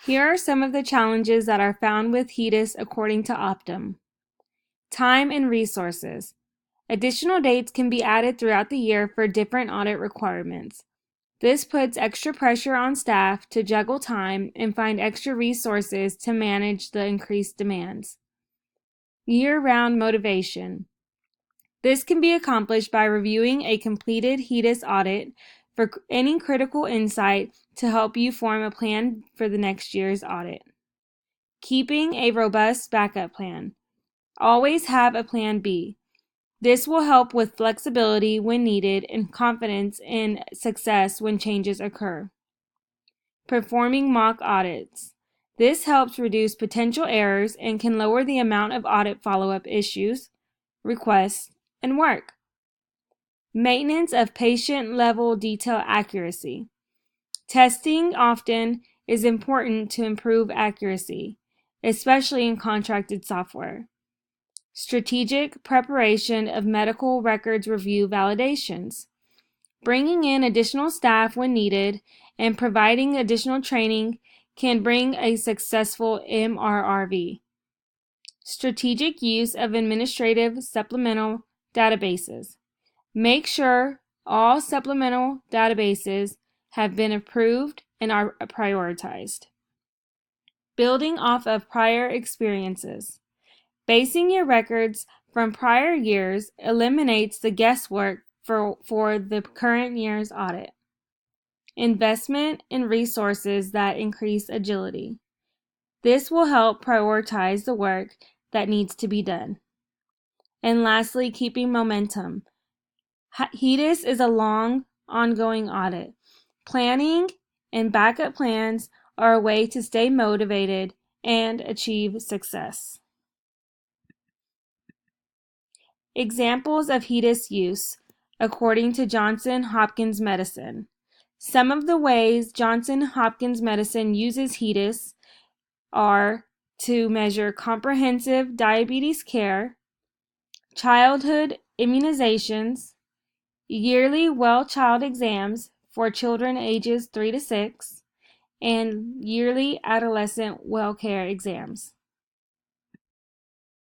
Here are some of the challenges that are found with HEDIS according to Optum. Time and resources. Additional dates can be added throughout the year for different audit requirements. This puts extra pressure on staff to juggle time and find extra resources to manage the increased demands. Year-round motivation. This can be accomplished by reviewing a completed HEDIS audit for any critical insight to help you form a plan for the next year's audit. Keeping a robust backup plan. Always have a plan B. This will help with flexibility when needed and confidence in success when changes occur. Performing mock audits. This helps reduce potential errors and can lower the amount of audit follow-up issues, requests, and work. Maintenance of patient-level detail accuracy. Testing often is important to improve accuracy, especially in contracted software. Strategic preparation of medical records review validations. Bringing in additional staff when needed and providing additional training can bring a successful MRRV. Strategic use of administrative supplemental databases. Make sure all supplemental databases have been approved and are prioritized. Building off of prior experiences. Basing your records from prior years eliminates the guesswork for the current year's audit. Investment in resources that increase agility. This will help prioritize the work that needs to be done. And lastly, keeping momentum. HEDIS is a long, ongoing audit. Planning and backup plans are a way to stay motivated and achieve success. Examples of HEDIS use, according to Johnson Hopkins Medicine. Some of the ways Johnson Hopkins Medicine uses HEDIS are to measure comprehensive diabetes care, childhood immunizations, yearly well child exams for children ages 3 to 6, and yearly adolescent well care exams.